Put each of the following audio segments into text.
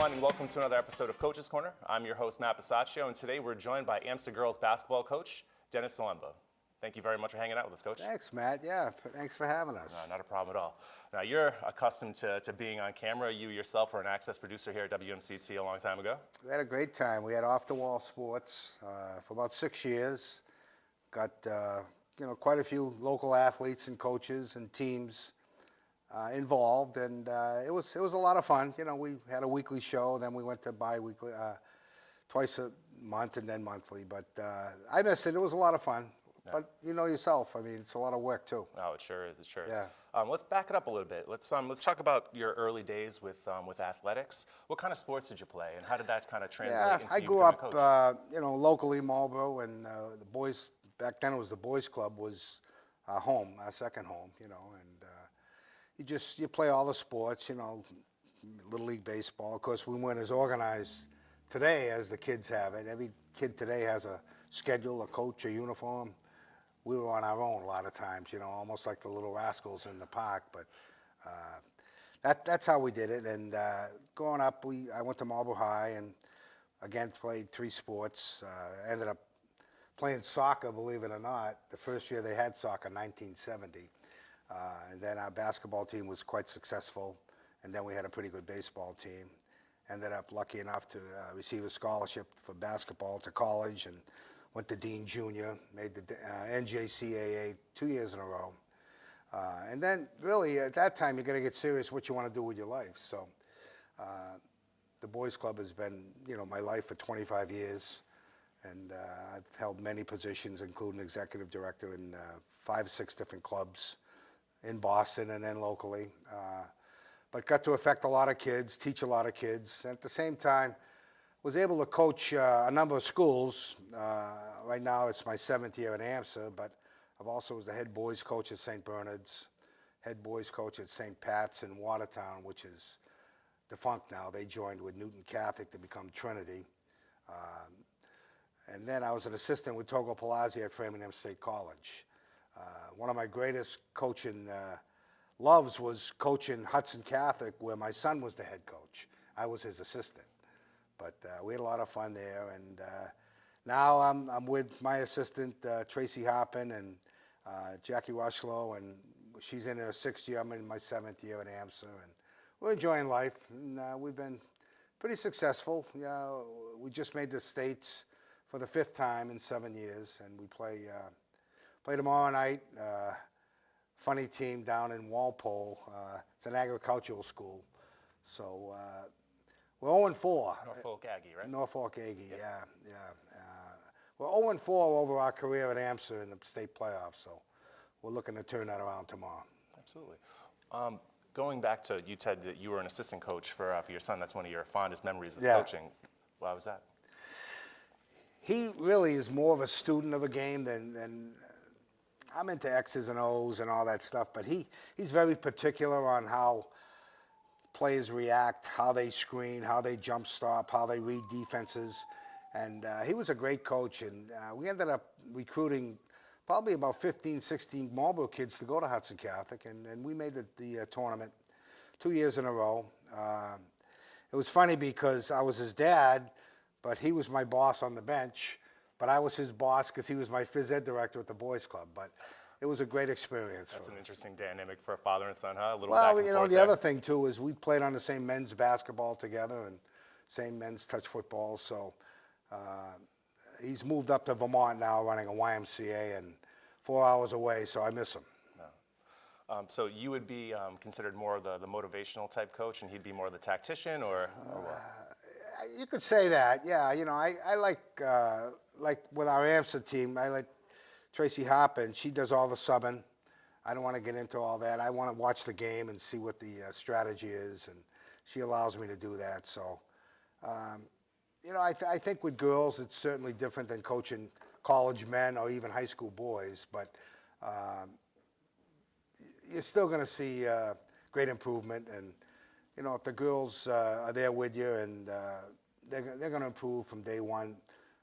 everyone, and welcome to another episode of Coach's Corner. I'm your host, Matt Bisaccio, and today we're joined by AMSA girls basketball coach, Dennis Zilembo. Thank you very much for hanging out with us, Coach. Thanks, Matt. Yeah, thanks for having us. Not a problem at all. Now, you're accustomed to being on camera. You yourself were an access producer here at WMCT a long time ago. We had a great time. We had off-the-wall sports for about 6 years. Got quite a few local athletes and coaches and teams involved, and it was a lot of fun. We had a weekly show, then we went to bi-weekly, twice a month, and then monthly. But I missed it. It was a lot of fun. Yeah. But you know yourself, I mean, it's a lot of work too. Oh, it sure is. It sure is. Yeah. Let's back it up a little bit. Let's talk about your early days with athletics. What kind of sports did you play, and how did that kind of translate into I you grew becoming a up, coach? locally, Marlboro, and the boys back then it was the boys' club was our home, our second home, and you play all the sports, Little League baseball. Of course, we weren't as organized today as the kids have it. Every kid today has a schedule, a coach, a uniform. We were on our own a lot of times, almost like the little rascals in the park. But that's how we did it. And growing up, I went to Marlboro High and again played 3 sports. Ended up playing soccer, believe it or not. The first year they had soccer, 1970. And then our basketball team was quite successful, and then we had a pretty good baseball team. Ended up lucky enough to receive a scholarship for basketball to college, and went to Dean Jr., made the NJCAA 2 years in a row. And then really at that time, you got to get serious what you want to do with your life. So the boys club has been, my life for 25 years. And I've held many positions, including executive director in 5 or 6 different clubs in Boston and then locally. But got to affect a lot of kids, teach a lot of kids. And at the same time, was able to coach a number of schools. Right now, it's my 7th year at AMSA, but I've also was the head boys coach at St. Bernard's, head boys coach at St. Pat's in Watertown, which is defunct now. They joined with Newton Catholic to become Trinity. And then I was an assistant with Togo Palazzi at Framingham State College. One of my greatest coaching loves was coaching Hudson Catholic, where my son was the head coach. I was his assistant. But we had a lot of fun there. And now I'm with my assistant, Tracy Hoppin, and Jackie Rushlow, and she's in her 6th year. I'm in my 7th year at AMSA. And we're enjoying life. And we've been pretty successful. We just made the States for the 5th time in 7 years, and we play tomorrow night. Funny team down in Walpole. It's an agricultural school, so we're 0-4. Norfolk Aggie, right? Norfolk Aggie, yeah. We're 0-4 over our career at AMSA in the state playoffs, so we're looking to turn that around tomorrow. Absolutely. Going back to, you said that you were an assistant coach for your son. That's one of your fondest memories with coaching. Why was that? He really is more of a student of a game than I'm into X's and O's and all that stuff, but he's very particular on how players react, how they screen, how they jump stop, how they read defenses. And he was a great coach, and we ended up recruiting probably about 15, 16 Marlboro kids to go to Hudson Catholic, and we made the tournament 2 years in a row. It was funny because I was his dad, but he was my boss on the bench, but I was his boss because he was my phys ed director at the boys club. But it was a great experience. That's an interesting dynamic for a father and son, huh? A little well, back and forth there. Other thing too is we played on the same men's basketball together and same men's touch football. So he's moved up to Vermont now, running a YMCA, and 4 hours away. So I miss him. No. So you would be considered more of the motivational type coach, and he'd be more the tactician, or what? You could say that, yeah. I like with our AMSA team, I like Tracy Hoppin. She does all the subbing. I don't want to get into all that. I want to watch the game and see what the strategy is, and she allows me to do that. So, I think with girls, it's certainly different than coaching college men or even high school boys, but you're still going to see great improvement. And if the girls are there with you, and they're going to improve from day one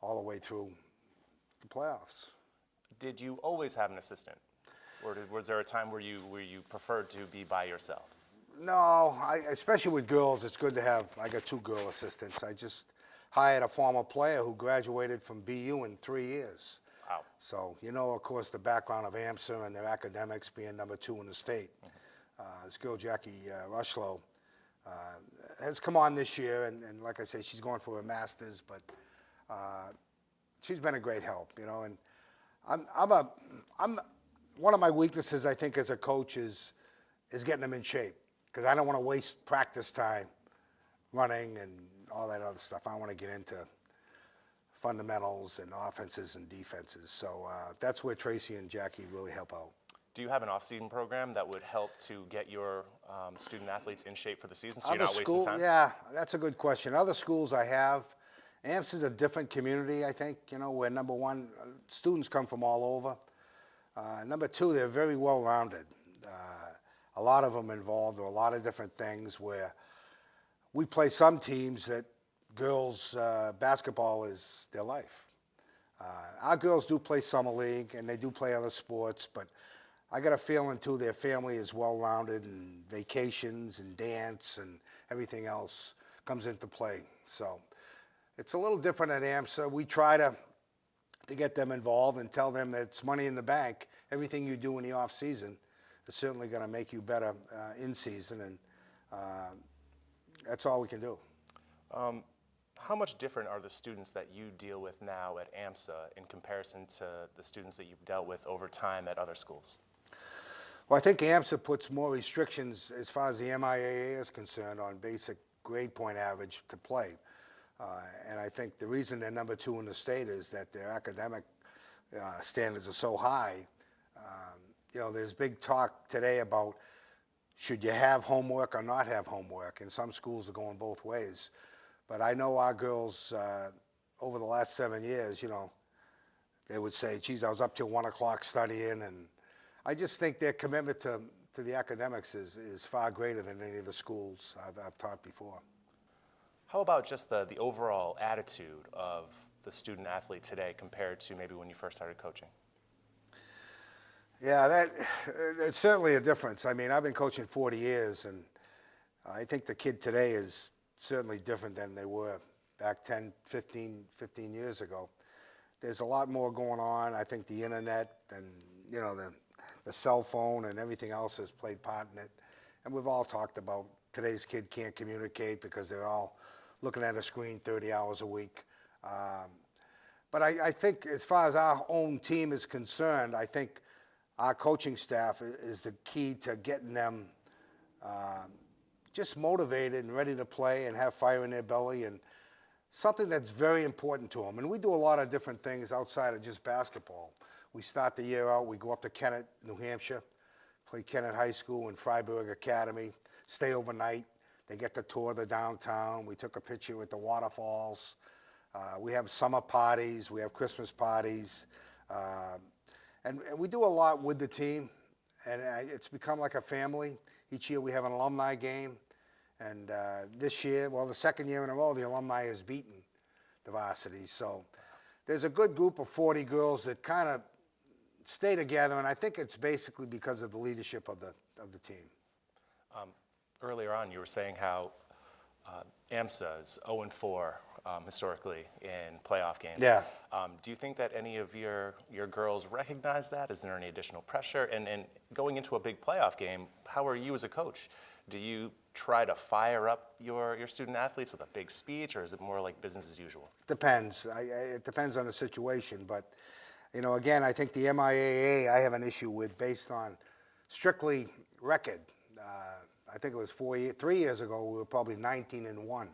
all the way through the playoffs. Did you always have an assistant, or was there a time where you preferred to be by yourself? No, especially with girls, it's good to have. I got 2 girl assistants. I just hired a former player who graduated from BU in 3 years. Wow. So, of course, the background of AMSA and their academics being number 2 in the state. This girl, Jackie Rushlow, has come on this year, and like I say, she's going for her master's, but she's been a great help, and I'm one of my weaknesses, I think, as a coach is getting them in shape, because I don't want to waste practice time running and all that other stuff. I want to get into fundamentals and offenses and defenses. So that's where Tracy and Jackie really help out. Do you have an off-season program that would help to get your student athletes in shape for the season so you're not wasting time? Yeah, that's a good question. Other schools I have, AMPS is a different community, I think, where number one, students come from all over. Number two, they're very well-rounded. A lot of them involved in a lot of different things where we play some teams that girls basketball is their life. Our girls do play summer league and they do play other sports, but I got a feeling too their family is well-rounded, and vacations and dance and everything else comes into play. So it's a little different at AMSA. We try to get them involved and tell them that it's money in the bank. Everything you do in the off season is certainly going to make you better in season, and that's all we can do. How much different are the students that you deal with now at AMSA in comparison to the students that you've dealt with over time at other schools? Well, I think AMSA puts more restrictions as far as the MIAA is concerned on basic grade point average to play. And I think the reason they're number 2 in the state is that their academic standards are so high. There's big talk today about should you have homework or not have homework, and some schools are going both ways. But I know our girls, over the last 7 years, they would say, geez, I was up till 1 o'clock studying, and I just think their commitment to the academics is far greater than any of the schools I've taught before. How about just the overall attitude of the student athlete today compared to maybe when you first started coaching? Yeah, it's certainly a difference. I mean, I've been coaching 40 years, and I think the kid today is certainly different than they were back 10, 15 years ago. There's a lot more going on. I think the internet and, the cell phone and everything else has played part in it. And we've all talked about today's kid can't communicate because they're all looking at a screen 30 hours a week. But I think as far as our own team is concerned, I think our coaching staff is the key to getting them just motivated and ready to play and have fire in their belly, and something that's very important to them. And we do a lot of different things outside of just basketball. We start the year out, we go up to Kennett, New Hampshire, play Kennett High School and Freiburg Academy, stay overnight. They get to tour the downtown. We took a picture with the waterfalls. We have summer parties. We have Christmas parties. And we do a lot with the team, and it's become like a family. Each year we have an alumni game, and this year, the second year in a row, the alumni has beaten the varsity. So there's a good group of 40 girls that kind of stay together, and I think it's basically because of the leadership of the team. Earlier on, you were saying how AMSA is 0-4 historically in playoff games. Yeah. Do you think that any of your girls recognize that? Is there any additional pressure? And going into a big playoff game, how are you as a coach? Do you try to fire up your student athletes with a big speech, or is it more like business as usual? Depends. It depends on the situation. But, again, I think the MIAA I have an issue with based on strictly record. I think it was 3 years ago, we were probably 19-1.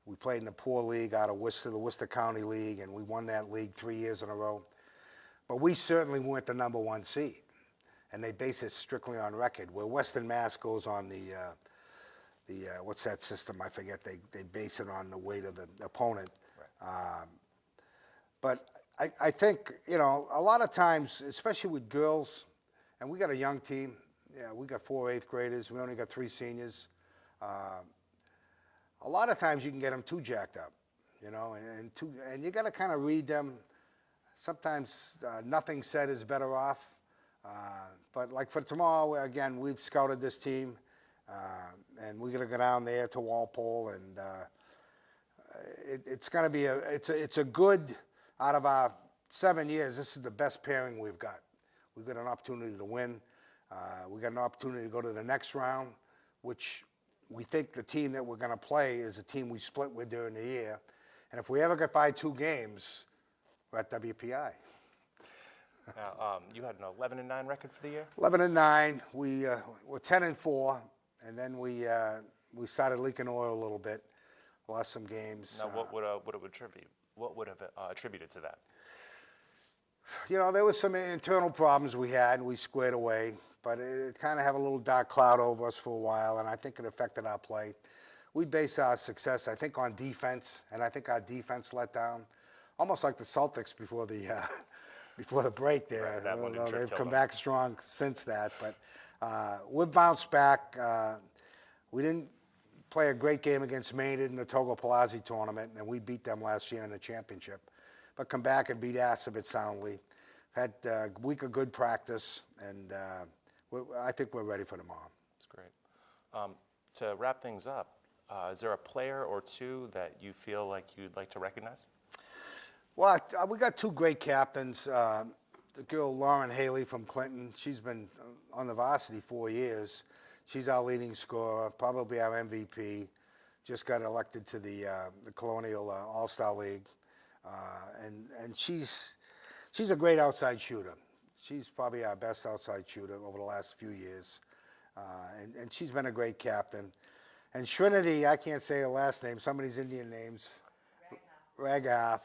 We played in the poor league out of Worcester, the Worcester County League, and we won that league 3 years in a row. But we certainly weren't the number 1 seed, and they base it strictly on record. Where Western Mass goes on the what's that system? I forget. They base it on the weight of the opponent. Right. But I think, a lot of times, especially with girls, and we got a young team. Yeah, we got 4 8th graders. We only got 3 seniors. A lot of times you can get them too jacked up, and you got to kind of read them. Sometimes nothing said is better off. But like for tomorrow, again, we've scouted this team. And we're going to go down there to Walpole, and it's going to be it's a good, out of our 7 years, this is the best pairing we've got. We've got an opportunity to win. We got an opportunity to go to the next round, which we think the team that we're going to play is a team we split with during the year. And if we ever get by 2 games, we're at WPI. Now, you had an 11-9 record for the year? 11-9. We were 10-4, and then we started leaking oil a little bit. Lost some games. Now, what would have attributed to that? You know, there was some internal problems we had, and we squared away. But it kind of had a little dark cloud over us for a while, and I think it affected our play. We base our success, I think, on defense, and I think our defense let down, almost like the Celtics before the break there. Right, that one didn't They've come them. back strong since that, but we've bounced back. We didn't play a great game against Maine in the Togo Palazzi tournament, and we beat them last year in the championship. But come back and beat Assabet soundly. Had a week of good practice, and I think we're ready for tomorrow. That's great. To wrap things up, is there a player or two that you feel like you'd like to recognize? Well, we got 2 great captains. The girl Lauren Haley from Clinton, she's been on the varsity 4 years. She's our leading scorer, probably our MVP. Just got elected to the Colonial All-Star League, and she's a great outside shooter. She's probably our best outside shooter over the last few years, and she's been a great captain. And Trinity, I can't say her last name. Some of these Indian names. Raghav.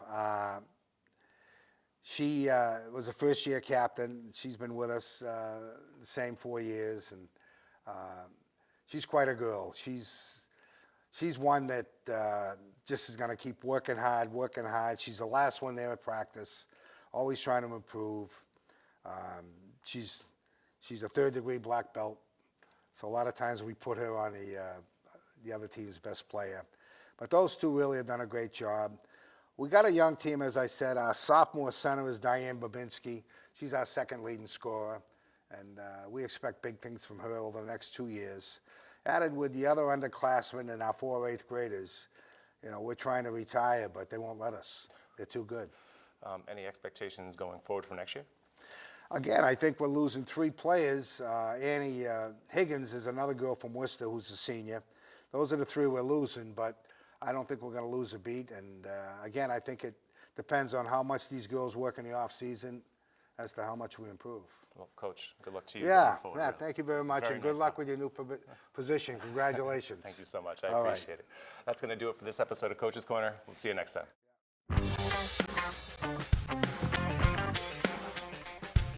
She was a first-year captain. She's been with us the same 4 years, and she's quite a girl. She's one that just is going to keep working hard, working hard. She's the last one there at practice, always trying to improve. She's a 3rd-degree black belt, so a lot of times we put her on the other team's best player. But those 2 really have done a great job. We got a young team, as I said. Our sophomore center is Diane Babinski. She's our 2nd leading scorer, and we expect big things from her over the next 2 years. Added with the other underclassmen and our 4 8th graders, you know, we're trying to retire, but they won't let us. They're too good. Any expectations going forward for next year? Again, I think we're losing 3 players. Annie Higgins is another girl from Worcester who's a senior. Those are the 3 we're losing, but I don't think we're going to lose a beat. And again, I think it depends on how much these girls work in the off season as to how much we improve. Well, Coach, good luck to you. Yeah, going forward. yeah. Thank you very much, Very and good nice luck stuff. with your new position. Congratulations. Thank you so much. I All right. appreciate it. That's going to do it for this episode of Coach's Corner. We'll see you next time.